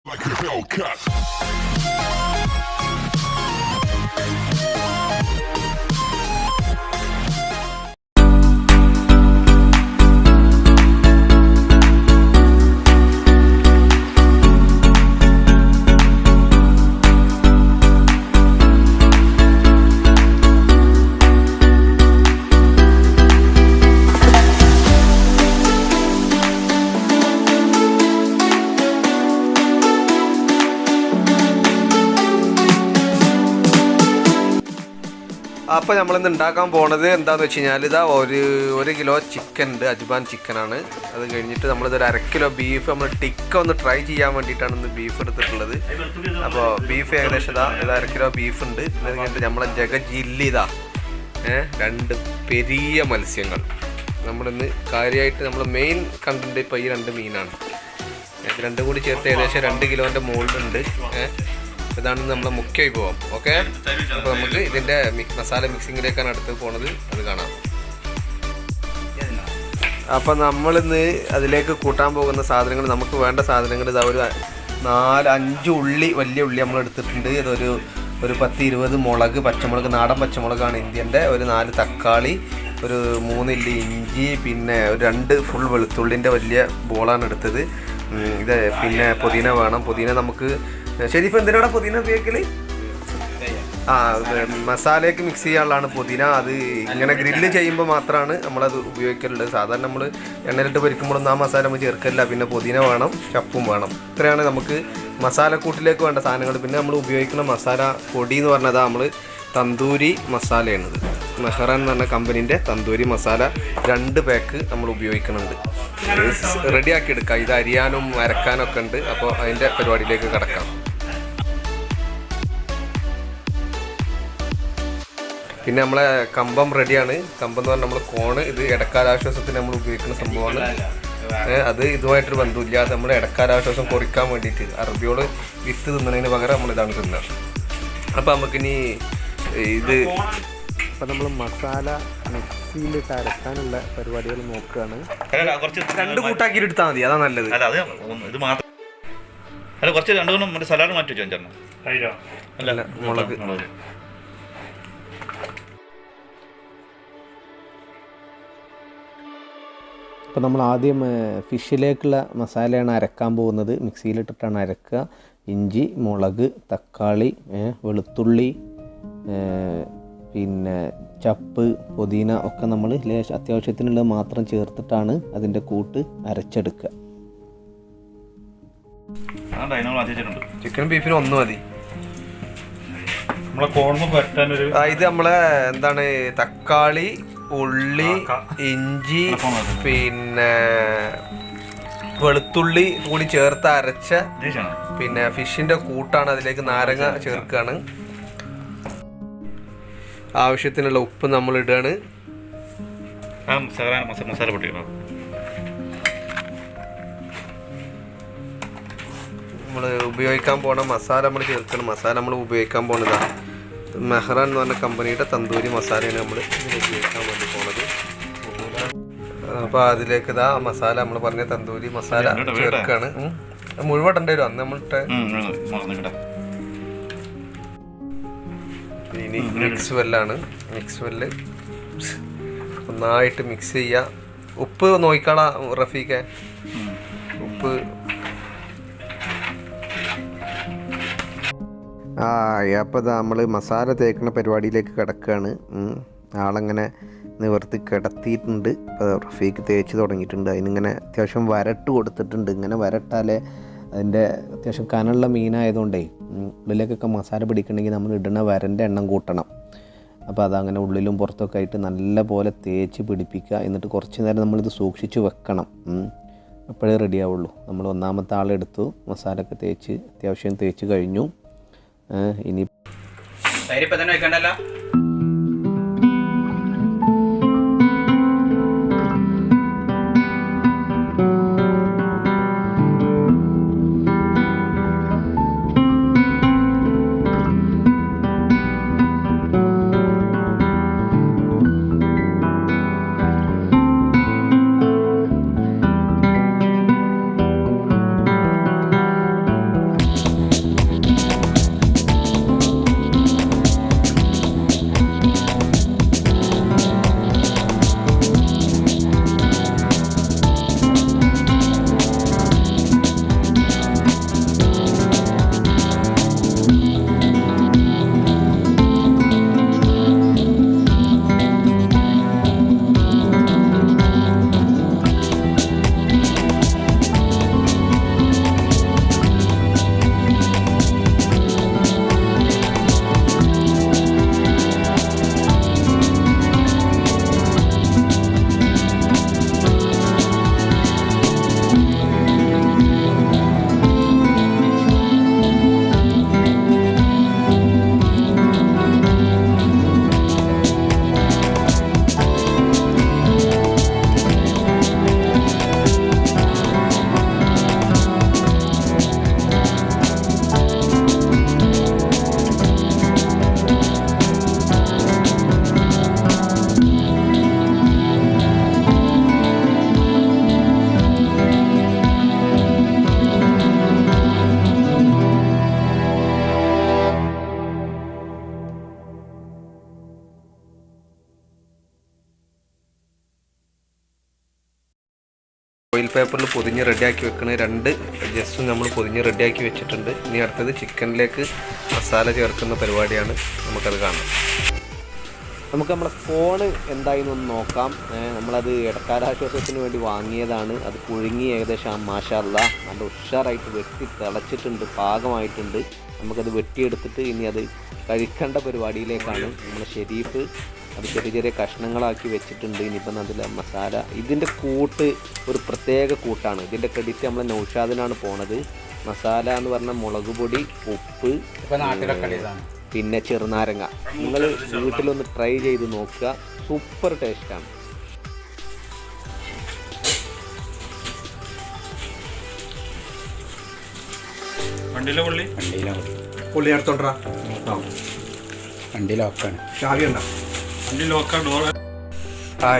Like a Hellcat. അപ്പോൾ നമ്മളിന്ന് ഉണ്ടാക്കാൻ പോണത് എന്താണെന്ന് വെച്ച് കഴിഞ്ഞാൽ ഇതാ ഒരു കിലോ ചിക്കൻ ഉണ്ട്, അജ്മാൻ ചിക്കനാണ്. അത് കഴിഞ്ഞിട്ട് നമ്മളിതൊരു 1/2 കിലോ ബീഫ് നമ്മൾ ടിക്ക ഒന്ന് ട്രൈ ചെയ്യാൻ വേണ്ടിയിട്ടാണ് ഇന്ന് ബീഫ് എടുത്തിട്ടുള്ളത്. അപ്പോൾ ബീഫ് ഏകദേശം ഇത് 1/2 കിലോ ബീഫ് ഉണ്ട്. അത് കഴിഞ്ഞിട്ട് നമ്മളെ ജഗജില്ലി 2 പെരിയ മത്സ്യങ്ങൾ. നമ്മളിന്ന് കാര്യമായിട്ട് നമ്മൾ മെയിൻ കണ്ടന്റ് ഇപ്പോൾ ഈ 2 മീനാണ്. ഇത് രണ്ടും കൂടി ചേർത്ത് ഏകദേശം 2 കിലോൻ്റെ മുകളിലുണ്ട്. ഇതാണ് നമ്മളെ മുഖ്യ വിഭവം. ഓക്കെ, അപ്പോൾ നമുക്ക് ഇതിൻ്റെ മസാല മിക്സിങ്ങിലേക്കാണ് അടുത്ത് പോണത്, അത് കാണാം. അപ്പം നമ്മളിന്ന് അതിലേക്ക് കൂട്ടാൻ പോകുന്ന സാധനങ്ങൾ, നമുക്ക് വേണ്ട സാധനങ്ങൾ ഇതാ ഒരു 4-5 ഉള്ളി, വലിയ ഉള്ളി നമ്മൾ എടുത്തിട്ടുണ്ട്. ഇതൊരു 10-20 മുളക്, പച്ചമുളക്, നാടൻ പച്ചമുളകാണ് ഇന്ത്യൻ്റെ. ഒരു 4 തക്കാളി, ഒരു 3 ഇല്ലി ഇഞ്ചി, പിന്നെ ഒരു 2 ഫുൾ വെളുത്തുള്ളിൻ്റെ വലിയ ബോളാണ് എടുത്തത്. ഇത് പിന്നെ പുതിന വേണം. പുതിന നമുക്ക് ശരിക്കും എന്തിനാണ് പുതിന ഉപയോഗിക്കൽ? മസാലയ്ക്ക് മിക്സ് ചെയ്യാനുള്ളതാണ് പുതിന. അത് ഇങ്ങനെ ഗ്രില്ല് ചെയ്യുമ്പോൾ മാത്രമാണ് നമ്മളത് ഉപയോഗിക്കലുള്ളത്. സാധാരണ നമ്മൾ എണ്ണയിലിട്ട് പൊരിക്കുമ്പോഴൊന്നും ആ മസാല നമ്മൾ ചേർക്കില്ല. പിന്നെ പുതിന വേണം, ചപ്പും വേണം. ഇത്രയാണ് നമുക്ക് മസാലക്കൂട്ടിലേക്ക് വേണ്ട സാധനങ്ങൾ. പിന്നെ നമ്മൾ ഉപയോഗിക്കുന്ന മസാല പൊടി എന്ന് പറഞ്ഞത് നമ്മൾ തന്തൂരി മസാലയാണിത്. മെഹ്റാൻ എന്ന് പറഞ്ഞ കമ്പനീൻ്റെ തന്തൂരി മസാല 2 പാക്ക് നമ്മൾ ഉപയോഗിക്കുന്നുണ്ട്. റെഡിയാക്കി എടുക്കാം. ഇത് അരിയാനും അരക്കാനും ഒക്കെ ഉണ്ട്. അപ്പോൾ അതിൻ്റെ പരിപാടിയിലേക്ക് കിടക്കാം. പിന്നെ നമ്മളെ കമ്പം റെഡിയാണ്. കമ്പം എന്ന് പറഞ്ഞാൽ നമ്മൾ കോണ്, ഇത് ഇടക്കാലാശ്വാസത്തിന് നമ്മൾ ഉപയോഗിക്കുന്ന സംഭവമാണ്. അത് ഇതുമായിട്ടൊരു ബന്ധമില്ല. അത് നമ്മൾ ഇടക്കാലാശ്വാസം കുറയ്ക്കാൻ വേണ്ടിയിട്ട് അറബിയോട് വിത്ത് തിന്നതിന് പകരം നമ്മളിതാണ് തിന്നുക. അപ്പോൾ നമുക്കിനി ഇത് അപ്പം നമ്മൾ മസാല മിക്സിയിലിട്ട് അരക്കാനുള്ള പരിപാടികൾ നോക്കുകയാണ്. 2 കൂട്ടാക്കിയിട്ട് എടുത്താൽ മതി, അതാ നല്ലത്. ഇത് മാത്രം അല്ല, കുറച്ച് 2 സലാഡ് മാറ്റി വെച്ചോ. അല്ല, മുളക്. അപ്പോൾ നമ്മൾ ആദ്യം ഫിഷിലേക്കുള്ള മസാലയാണ് അരക്കാൻ പോകുന്നത്. മിക്സിയിലിട്ടിട്ടാണ് അരക്കുക. ഇഞ്ചി, മുളക്, തക്കാളി, വെളുത്തുള്ളി, പിന്നെ ചപ്പ്, പുതിന ഒക്കെ നമ്മൾ അത്യാവശ്യത്തിനുള്ളത് മാത്രം ചേർത്തിട്ടാണ് അതിൻ്റെ കൂട്ട് അരച്ചെടുക്കുക. ചിക്കൻ ബീഫിന് 1 മതി. ഇത് നമ്മളെ എന്താണ് തക്കാളി, ഉള്ളി, ഇഞ്ചി, പിന്നെ വെളുത്തുള്ളി കൂടി ചേർത്ത് അരച്ച പിന്നെ ഫിഷിൻ്റെ കൂട്ടാണ്. അതിലേക്ക് നാരങ്ങ ചേർക്കുകയാണ്. ആവശ്യത്തിനുള്ള ഉപ്പ് നമ്മൾ ഇടുകയാണ്. മസാല പൊടി നമ്മൾ ഉപയോഗിക്കാൻ പോണ മസാല നമ്മൾ ചേർക്കണം. മസാല നമ്മൾ ഉപയോഗിക്കാൻ പോണതാണ് മെഹ്റാൻ എന്ന് പറഞ്ഞ കമ്പനിയുടെ തന്തൂരി മസാലയാണ് നമ്മൾ ഉപയോഗിക്കാൻ വേണ്ടി പോണത്. അപ്പോൾ അതിലേക്ക് ഇതാ മസാല നമ്മൾ പറഞ്ഞ തന്തൂരി മസാല ചേർക്കുകയാണ്. മുഴുവൻ ഇടേണ്ടി വരും. അന്ന് നമ്മളിട്ട് ഇനി മിക്സ് വെല്ലാണ്. മിക്സ് വെല്ല് നന്നായിട്ട് മിക്സ് ചെയ്യുക. ഉപ്പ് നോക്കിക്കളാ റഫീഖെ, ഉപ്പ്. അപ്പോൾ നമ്മൾ മസാല തേക്കുന്ന പരിപാടിയിലേക്ക് കിടക്കുകയാണ്. ആളങ്ങനെ നിവർത്തി കിടത്തിയിട്ടുണ്ട്. ഇപ്പോൾ റഫീഖ് തേച്ച് തുടങ്ങിയിട്ടുണ്ട്. അതിനിങ്ങനെ അത്യാവശ്യം വരട്ട് കൊടുത്തിട്ടുണ്ട്. ഇങ്ങനെ വരട്ടാലേ അതിൻ്റെ അത്യാവശ്യം കനമുള്ള മീനായതുകൊണ്ടേ ഉള്ളിലേക്കൊക്കെ മസാല പിടിക്കണമെങ്കിൽ നമ്മൾ ഇടുന്ന വരൻ്റെ എണ്ണം കൂട്ടണം. അപ്പോൾ അതങ്ങനെ ഉള്ളിലും പുറത്തൊക്കെ ആയിട്ട് നല്ല പോലെ തേച്ച് പിടിപ്പിക്കുക. എന്നിട്ട് കുറച്ച് നേരം നമ്മളിത് സൂക്ഷിച്ച് വെക്കണം. അപ്പോഴേ റെഡിയാവുള്ളൂ. നമ്മൾ 1ാമത്തെ ആളെടുത്തു, മസാലയൊക്കെ തേച്ച് അത്യാവശ്യം തേച്ച് കഴിഞ്ഞു. ഇനി തന്നെ വെക്കണ്ടല്ലോ. പേപ്പറിൽ പൊതിഞ്ഞ് റെഡിയാക്കി വെക്കണ 2 ജസ്റ്റും നമ്മൾ പൊതിഞ്ഞ് റെഡിയാക്കി വെച്ചിട്ടുണ്ട്. ഇനി അടുത്തത് ചിക്കനിലേക്ക് മസാല ചേർക്കുന്ന പരിപാടിയാണ്. നമുക്കത് കാണാം. നമുക്ക് നമ്മളെ ഫോണ് എന്തായെന്നൊന്ന് നോക്കാം. നമ്മളത് ഇടക്കാലാശ്വാസത്തിന് വേണ്ടി വാങ്ങിയതാണ്. അത് പുഴുങ്ങി ഏകദേശം മാഷാ അല്ലാഹ് നല്ല ഉഷാറായിട്ട് വെട്ടി തിളച്ചിട്ടുണ്ട്, പാകമായിട്ടുണ്ട്. നമുക്കത് വെട്ടിയെടുത്തിട്ട് ഇനി അത് കഴിക്കേണ്ട പരിപാടിയിലേക്കാണ്. നമ്മളെ ഷെരീഫ് അത് ചെറിയ ചെറിയ കഷ്ണങ്ങളാക്കി വെച്ചിട്ടുണ്ട്. ഇനിയിപ്പം അതിലെ മസാല, ഇതിൻ്റെ കൂട്ട് ഒരു പ്രത്യേക കൂട്ടാണ്. ഇതിൻ്റെ ക്രെഡിറ്റ് നമ്മളെ നൗഷാദിനാണ് പോണത്. മസാല എന്ന് പറഞ്ഞാൽ മുളക് പൊടി, ഉപ്പ്, പിന്നെ ചെറുനാരങ്ങ. നിങ്ങൾ വീട്ടിലൊന്ന് ട്രൈ ചെയ്ത് നോക്കുക, സൂപ്പർ ടേസ്റ്റാണ്.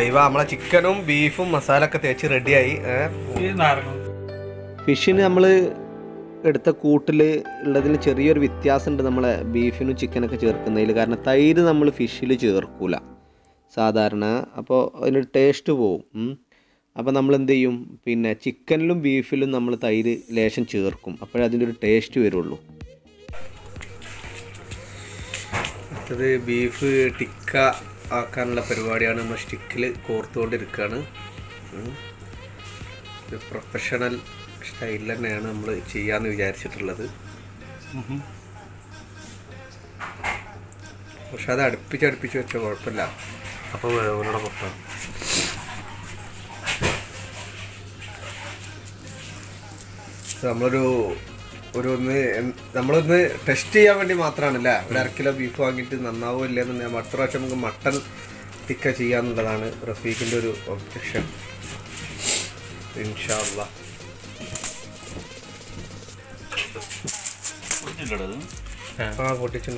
ഇവ നമ്മളെ ചിക്കനും ബീഫും മസാല ഒക്കെ തേച്ച് റെഡിയായി. ഫിഷിന് നമ്മൾ എടുത്ത കൂട്ടിൽ ഉള്ളതിന് ചെറിയൊരു വ്യത്യാസമുണ്ട് നമ്മളെ ബീഫിനും ചിക്കനൊക്കെ ചേർക്കുന്നതിൽ. കാരണം തൈര് നമ്മൾ ഫിഷിൽ ചേർക്കൂല സാധാരണ, അപ്പോൾ അതിനൊരു ടേസ്റ്റ് പോവും. അപ്പോൾ നമ്മൾ എന്ത് ചെയ്യും, പിന്നെ ചിക്കനിലും ബീഫിലും നമ്മൾ തൈര് ലേശം ചേർക്കും, അപ്പോഴേ അതിൻ്റെ ഒരു ടേസ്റ്റ് വരുള്ളൂ. അടുത്തത് ബീഫ് ടിക്ക ആക്കാനുള്ള പരിപാടിയാണ്. നമ്മൾ സ്റ്റിക്കിൽ കോർത്തുകൊണ്ടിരിക്കുകയാണ്. ഇത് പ്രൊഫഷണൽ സ്റ്റൈലിൽ തന്നെയാണ് നമ്മൾ ചെയ്യാമെന്ന് വിചാരിച്ചിട്ടുള്ളത്. പക്ഷെ അത് അടുപ്പിച്ച് വെച്ച കുഴപ്പമില്ല. അപ്പോൾ വേവനോടെ പുറത്താണ്. നമ്മളൊന്ന് ടെസ്റ്റ് ചെയ്യാൻ വേണ്ടി മാത്രമാണല്ലേ. ഒരു 1/2 കിലോ ബീഫ് വാങ്ങിയിട്ട് നന്നാവോ ഇല്ലെന്നുണ്ടെങ്കിൽ അടുത്ത പ്രാവശ്യം നമുക്ക് മട്ടൺ ടിക്ക ചെയ്യാന്നുള്ളതാണ് റഫീഖിൻ്റെ ഒരു ഒബ്ജക്ഷൻ. ഇൻഷാ അല്ലാഹ്. പൊട്ടിച്ചു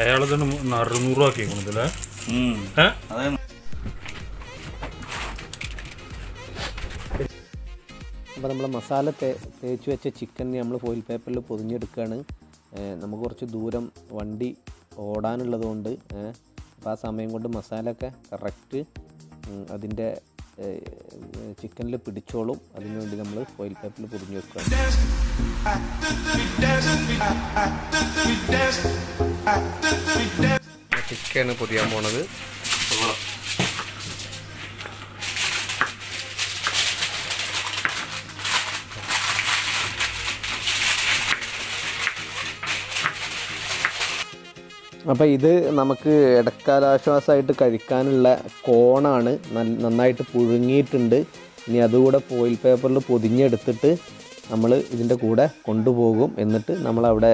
അയാളതിന് 600 ആക്കിക്കണല്ലേ. അപ്പോൾ നമ്മൾ മസാല തേച്ച് വെച്ച ചിക്കൻ നമ്മൾ ഫോയിൽ പേപ്പറിൽ പൊതിഞ്ഞെടുക്കുകയാണ്. നമുക്ക് കുറച്ച് ദൂരം വണ്ടി ഓടാനുള്ളത് കൊണ്ട് അപ്പോൾ ആ സമയം കൊണ്ട് മസാല ഒക്കെ കറക്റ്റ് അതിൻ്റെ ചിക്കനിൽ പിടിച്ചോളും. അതിനുവേണ്ടി നമ്മൾ ഫോയിൽ പേപ്പറിൽ പൊതിഞ്ഞ് വെക്കുകയാണ്. ചിക്കനാണ് പൊതിയാൻ പോണത്. അപ്പോൾ ഇത് നമുക്ക് ഇടക്കാലാശ്വാസമായിട്ട് കഴിക്കാനുള്ള കോണാണ്. നന്നായിട്ട് പുഴുങ്ങിയിട്ടുണ്ട്. ഇനി അതുകൂടെ ഫോയിൽ പേപ്പറിൽ പൊതിഞ്ഞെടുത്തിട്ട് നമ്മൾ ഇതിൻ്റെ കൂടെ കൊണ്ടുപോകും. എന്നിട്ട് നമ്മളവിടെ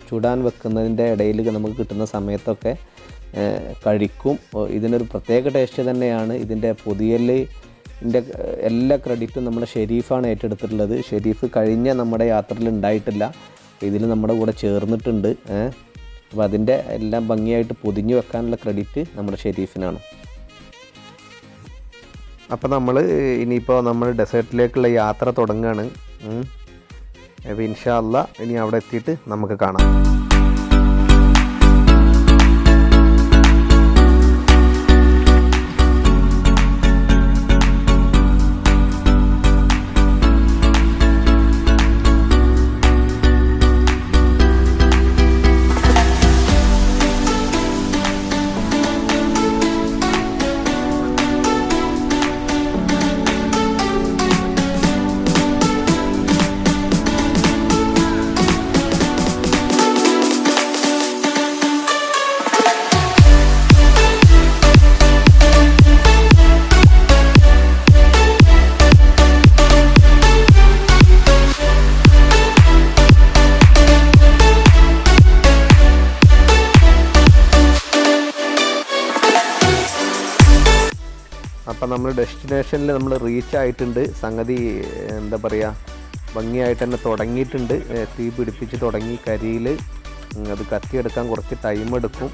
ചുടാൻ വെക്കുന്നതിൻ്റെ ഇടയിൽ നമുക്ക് കിട്ടുന്ന സമയത്തൊക്കെ കഴിക്കും. ഇതിനൊരു പ്രത്യേക ടേസ്റ്റ് തന്നെയാണ്. ഇതിൻ്റെ പൊതിയലിൻ്റെ എല്ലാ ക്രെഡിറ്റും നമ്മുടെ ഷെരീഫാണ് ഏറ്റെടുത്തിട്ടുള്ളത്. ഷെരീഫ് കഴിഞ്ഞ നമ്മുടെ യാത്രയിൽ ഉണ്ടായിട്ടില്ല, ഇതിൽ നമ്മുടെ കൂടെ ചേർന്നിട്ടുണ്ട്. അപ്പോൾ അതിൻ്റെ എല്ലാം ഭംഗിയായിട്ട് പൊതിഞ്ഞു വെക്കാനുള്ള ക്രെഡിറ്റ് നമ്മുടെ ഷെരീഫിനാണ്. അപ്പോൾ നമ്മൾ ഇനിയിപ്പോൾ നമ്മൾ ഡെസേർട്ടിലേക്കുള്ള യാത്ര തുടങ്ങുകയാണ്. അപ്പോൾ ഇൻഷാ അല്ലാഹ് ഇനി അവിടെ എത്തിയിട്ട് നമുക്ക് കാണാം. അപ്പം നമ്മൾ ഡെസ്റ്റിനേഷനിൽ നമ്മൾ റീച്ച് ആയിട്ടുണ്ട്. സംഗതി എന്താ പറയുക, ഭംഗിയായിട്ട് തന്നെ തുടങ്ങിയിട്ടുണ്ട്. തീ പിടിപ്പിച്ച് തുടങ്ങി. കരിയിൽ അത് കത്തിയെടുക്കാൻ കുറച്ച് ടൈം എടുക്കും.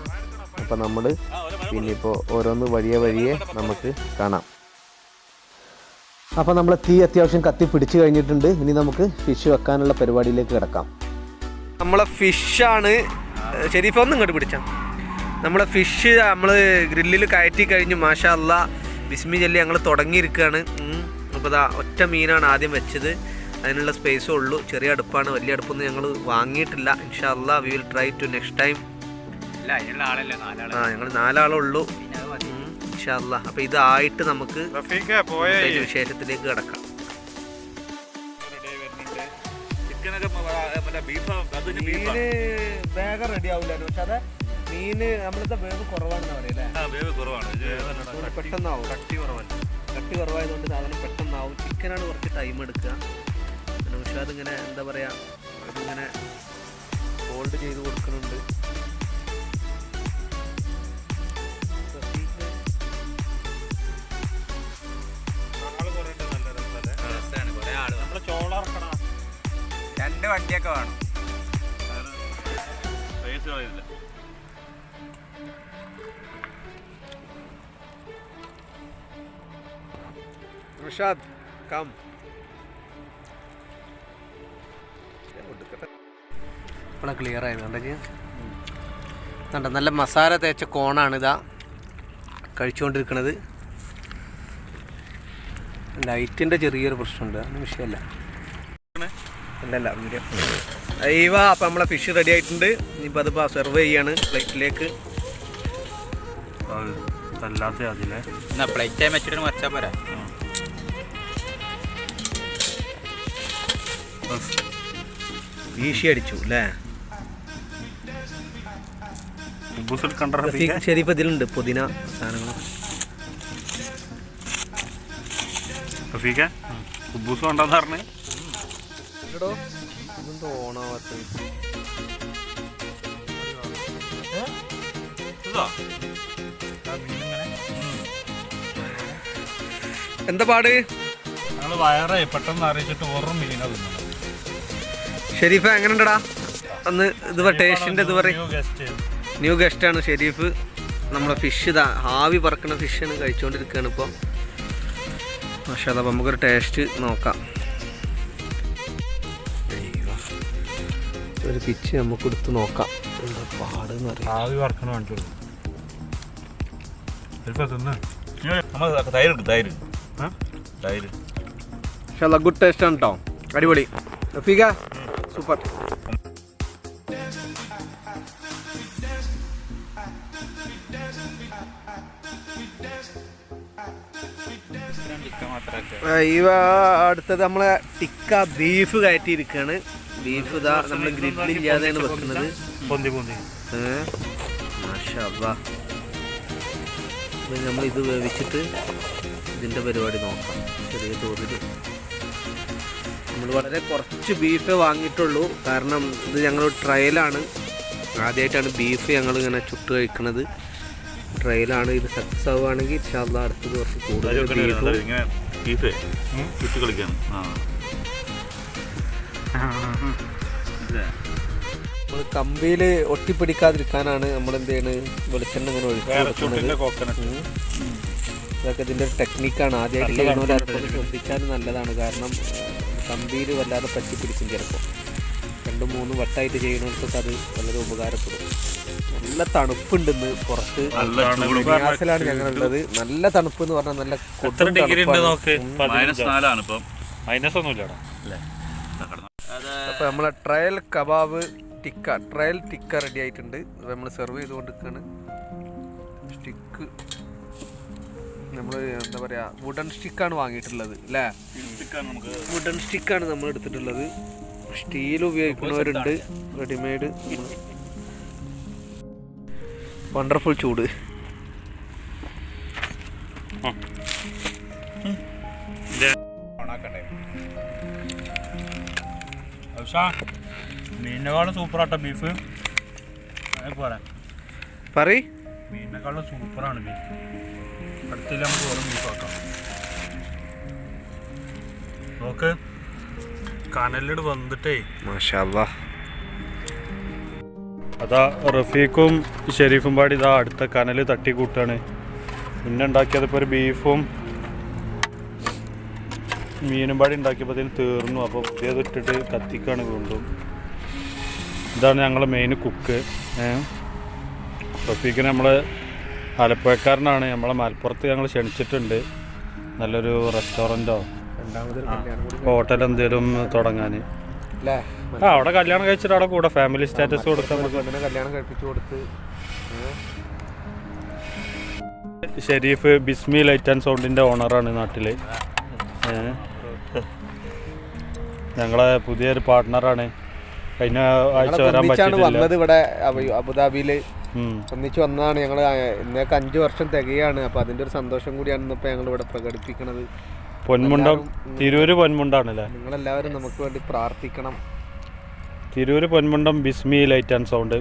അപ്പം നമ്മൾ പിന്നിപ്പോൾ ഓരോന്ന് വഴിയെ നമുക്ക് കാണാം. അപ്പോൾ നമ്മൾ തീ അത്യാവശ്യം കത്തി പിടിച്ച് കഴിഞ്ഞിട്ടുണ്ട്. ഇനി നമുക്ക് ഫിഷ് വെക്കാനുള്ള പരിപാടിയിലേക്ക് കിടക്കാം. നമ്മളെ ഫിഷാണ്. ഷെരീഫ് ഒന്ന് ഇങ്ങോട്ട് പിടിച്ചാൽ നമ്മളെ ഫിഷ് നമ്മൾ ഗ്രില്ലിൽ കയറ്റി കഴിഞ്ഞു. മാഷാ അല്ലാഹ് ബിസ്മി ചൊല്ലി ഞങ്ങൾ തുടങ്ങിയിരിക്കുകയാണ്. അപ്പോൾ ഇതാ ഒറ്റ മീനാണ് ആദ്യം വെച്ചത്. അതിനുള്ള സ്പേസേ ഉള്ളൂ. ചെറിയ അടുപ്പാണ്, വലിയ അടുപ്പൊന്നും ഞങ്ങൾ വാങ്ങിയിട്ടില്ല. ഇൻഷാ അല്ലാഹ് we will try to next time. ഞങ്ങൾ 4 ആളേ ഉള്ളൂ ഇൻഷാ അല്ലാഹ്. അപ്പോൾ ഇതായിട്ട് നമുക്ക് വിശേഷത്തിലേക്ക് കിടക്കാം. മീന് വേഗം റെഡി ആവില്ല, പക്ഷെ അതെ മീന് നമ്മളിത്തെ വേവ് കുറവാണെന്ന് പറയല്ലേ. പെട്ടെന്നാവും, കട്ടി കുറവായതുകൊണ്ട് സാധനം പെട്ടെന്നാവും. ചിക്കനാണ് കുറച്ച് ടൈം എടുക്കുക. പക്ഷെ അതിങ്ങനെ എന്താ പറയുക, അതിങ്ങനെ ഹോൾഡ് ചെയ്ത് കൊടുക്കുന്നുണ്ട്. രണ്ട് വണ്ടിയൊക്കെ വേണം. ഋഷാദ് കം. ഇവിടെ ക്ലിയർ ആയത് കണ്ടെങ്കിൽ കണ്ട നല്ല മസാല തേച്ച കോണാണ് ഇതാ കഴിച്ചുകൊണ്ടിരിക്കുന്നത്. ലൈറ്റിൻ്റെ ചെറിയൊരു പ്രശ്നമുണ്ട്, അതൊന്നും വിഷയമല്ല. അല്ലല്ല വീഡിയോ അയ്യവ. അപ്പം നമ്മളെ ഫിഷ് റെഡി ആയിട്ടുണ്ട്. ഇനിയിപ്പോൾ അതിപ്പോൾ സെർവ് ചെയ്യാണ് പ്ലേറ്റിലേക്ക്. പ്ലേറ്റ് ടൈം വെച്ചിട്ട് മറിച്ചാൽ പോരാ. വീശി അടിച്ചു അല്ലേ. ശരി, ഇപ്പം ഇതിലുണ്ട് പുതിന സാധനങ്ങൾ. ഇതെന്തോ ഓണാവാത്ത എന്താ പാട്? വയറേ പെട്ടെന്ന് അറിയിച്ചിട്ട് ഓർമ്മ മീനാ തിന്നണം. ഷെരീഫ് എങ്ങനെ ഉണ്ടടാ അന്ന്? ഇത് ടേസ്റ്റിൻ്റെ ഇത് പറയും. ന്യൂ ഗസ്റ്റാണ് ഷെരീഫ്. നമ്മളെ ഫിഷ് ഇതാ ആവി പറക്കുന്ന ഫിഷാണ് കഴിച്ചുകൊണ്ടിരിക്കുകയാണ് ഇപ്പോൾ. പക്ഷേ അതപ്പോൾ നമുക്കൊരു ടേസ്റ്റ് നോക്കാം. ഒരു പിച്ച് നമുക്ക് എടുത്ത് നോക്കാം എന്താ പാടെന്ന് അറിയാം. ആവി വറക്കണ കാണിച്ചു പക്ഷേ അല്ല ഗുഡ് ടേസ്റ്റ് ആണ് കേട്ടോ, അടിപൊളി. റഫീഖ സൂപ്പർ. ഇവ അടുത്തത് നമ്മളെ ടിക്ക ബീഫ് കയറ്റിയിരിക്കുകയാണ്. ബീഫ് ഇതാ നമ്മൾ ഗ്രില്ലില്ലാതെയാണ് വെക്കുന്നത്. മാഷാ അല്ലാഹ്. നമ്മൾ ഇത് വേവിച്ചിട്ട് ഇതിൻ്റെ പരിപാടി നോക്കാം. ചെറിയ തോതിൽ നമ്മൾ വളരെ കുറച്ച് ബീഫേ വാങ്ങിയിട്ടുള്ളൂ. കാരണം ഇത് ഞങ്ങൾ ട്രയലാണ്, ആദ്യമായിട്ടാണ് ബീഫ് ഞങ്ങൾ ഇങ്ങനെ ചുട്ട് കഴിക്കുന്നത്. ട്രയലാണ്. ഇത് സക്സസ് ആവുകയാണെങ്കിൽ ഇൻഷാ അല്ലാഹ് അടുത്തത് കുറച്ച് കൂടുതൽ ബീഫ് ചുട്ട് കളിക്കാൻ. നമ്മൾ കമ്പിയിൽ ഒട്ടിപ്പിടിക്കാതിരിക്കാനാണ് നമ്മൾ എന്ത് ചെയ്യണത്, വെളിച്ചെണ്ണ ഇങ്ങനെ ഒഴിക്കുന്നത്. ഇതൊക്കെ ഇതിൻ്റെ ഒരു ടെക്നിക്കാണ്. ആദ്യമായിട്ട് ചെയ്യുന്നവരെ അതൊക്കെ ശ്രദ്ധിച്ചാൽ നല്ലതാണ്. കാരണം കമ്പിയിൽ വല്ലാതെ പറ്റിപ്പിടിക്കും ചിലപ്പോൾ. 2-3 വട്ടമായിട്ട് ചെയ്യുന്നവർക്കൊക്കെ അത് വളരെ ഉപകാരപ്പെടും. നല്ല തണുപ്പുണ്ട് പുറത്ത്. ഗ്യാസിലാണ് ഞങ്ങളുള്ളത്. നല്ല തണുപ്പ് എന്ന് പറഞ്ഞാൽ നല്ല അപ്പോൾ നമ്മളെ trial kebab trial tikka ready ആയിട്ടുണ്ട്. നമ്മൾ സെർവ് ചെയ്തുകൊണ്ടിരിക്കുകയാണ്. സ്റ്റിക്ക് നമ്മൾ എന്താ പറയുക, വുഡൻ സ്റ്റിക്കാണ് വാങ്ങിയിട്ടുള്ളത് അല്ലേ. വുഡൻ സ്റ്റിക്കാണ് നമ്മൾ എടുത്തിട്ടുള്ളത്. Steel ഉപയോഗിക്കുന്നവരുണ്ട്, readymade. വണ്ടർഫുൾ ചൂട്. മീനിനെക്കാളും സൂപ്പറാട്ടോ ബീഫ്. പറ. മീനിനെക്കാളും സൂപ്പറാണ് ബീഫ്. അടുത്തില്ല നമുക്ക് വെറും ബീഫാക്കാം. നോക്ക്, കനലിട് വന്നിട്ടേ. മാഷാ അല്ലാഹ്. അതാ റഫീഖും ഷെരീഫും പാടി ഇതാ അടുത്ത കനൽ തട്ടിക്കൂട്ടാണ്. പിന്നെ ഉണ്ടാക്കിയതിപ്പോൾ ഒരു ബീഫും മീനും പാടി ഉണ്ടാക്കിയപ്പോൾ അതിന് തീർന്നു. അപ്പോൾ പുതിയത് ഇട്ടിട്ട് കത്തിക്കാണ് വീണ്ടും. ഇതാണ് ഞങ്ങളെ മെയിൻ കുക്ക്. റഫീഖിന് നമ്മൾ ആലപ്പുഴക്കാരനാണ്. നമ്മളെ മലപ്പുറത്ത് ഞങ്ങൾ ക്ഷണിച്ചിട്ടുണ്ട് നല്ലൊരു റെസ്റ്റോറൻറ്റോ ഹോട്ടൽ എന്തെങ്കിലും തുടങ്ങാൻ. അല്ലേ? അവിടെ കല്യാണം കഴിച്ചിട്ട് അവിടെ കൂടെ ഫാമിലി സ്റ്റാറ്റസ് കൊടുക്കാൻ പെണ്ണിനെ കല്യാണം കഴിപ്പിച്ചു കൊടുത്ത്. ഷെരീഫ് ബിസ്മി ലൈറ്റ് ആൻഡ് സൗണ്ടിൻ്റെ ഓണറാണ് നാട്ടിൽ. ഞങ്ങളെ പുതിയൊരു പാർട്ട്ണറാണ്. കഴിഞ്ഞ ആഴ്ച വരാൻ പറ്റിയിട്ടില്ല. വന്നത് ഇവിടെ അബുദാബിയിൽ ഒന്നിച്ച് വന്നതാണ്. ഞങ്ങൾ ഇന്നേക്ക് 5 വർഷം തികയാണ്. അപ്പോൾ അതിൻ്റെ ഒരു സന്തോഷം കൂടിയാണ് ഇന്നിപ്പോൾ ഞങ്ങൾ ഇവിടെ പ്രകടിപ്പിക്കുന്നത്. പൊന്മുണ്ടം തിരൂര് പൊന്മുണ്ടാണല്ലേ? നിങ്ങളെല്ലാവരും നമുക്ക് വേണ്ടി പ്രാർത്ഥിക്കണം. തിരൂര് പൊന്മുണ്ടം ബിസ്മി ലൈറ്റ് ആൻഡ് സൗണ്ട്.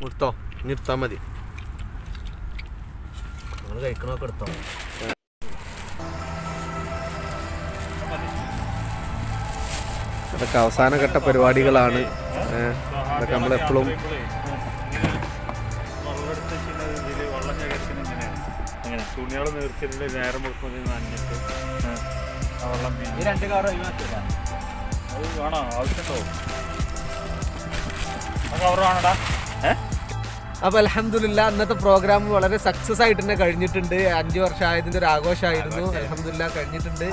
എടുത്തോ, ഇനി എടുത്താൽ മതി. നിങ്ങൾ കഴിക്കണമൊക്കെ എടുത്തോ. അതൊക്കെ അവസാനഘട്ട പരിപാടികളാണ്. അതൊക്കെ നമ്മളെപ്പോഴും തുണികൾ നീർച്ചിട്ട് നേരം നനഞ്ഞിട്ട് വെള്ളം അത് വേണോ? ആവശ്യമുണ്ടോ? കവർ വേണടാ. അപ്പോൾ അൽഹംദുലില്ലാ ഇന്നത്തെ പ്രോഗ്രാം വളരെ സക്സസ് ആയിട്ട് തന്നെ കഴിഞ്ഞിട്ടുണ്ട്. 5 വർഷം ആയതിൻ്റെ ഒരു ആഘോഷമായിരുന്നു. അൽഹംദുലില്ലാ കഴിഞ്ഞിട്ടുണ്ട്.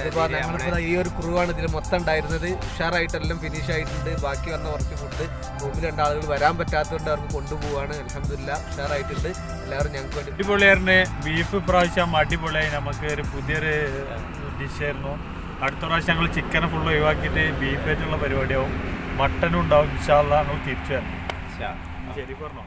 ഇപ്പോൾ ഞങ്ങളിപ്പോൾ ഈ ഒരു ക്രൂവാണ് ഇതിൽ മൊത്തം ഉണ്ടായിരുന്നത്. ഉഷാറായിട്ടെല്ലാം ഫിനിഷ് ആയിട്ടുണ്ട്. ബാക്കി വന്ന കുറച്ച് ഫുഡ് റൂമിൽ 2 ആളുകൾ വരാൻ പറ്റാത്തതുകൊണ്ട് അവർക്ക് കൊണ്ടുപോവാണ്. അൽഹംദുലില്ലാ ഉഷാറായിട്ടുണ്ട്. എല്ലാവരും ഞങ്ങൾക്ക് വേണ്ടി അടിപൊളിയായിരുന്നു. ബീഫ് പ്രാവശ്യം അടിപൊളിയായി. നമുക്ക് ഒരു പുതിയൊരു ഡിഷായിരുന്നു. അടുത്ത പ്രാവശ്യം ഞങ്ങൾ ചിക്കനെ ഫുള്ള് ഒഴിവാക്കിയിട്ട് ബീഫായിട്ടുള്ള പരിപാടിയാവും. മട്ടനും ഉണ്ടാവും. ഇൻഷാ അല്ലാഹ് ഞങ്ങൾ തിരിച്ചു വരണം. ശരി പറഞ്ഞോ.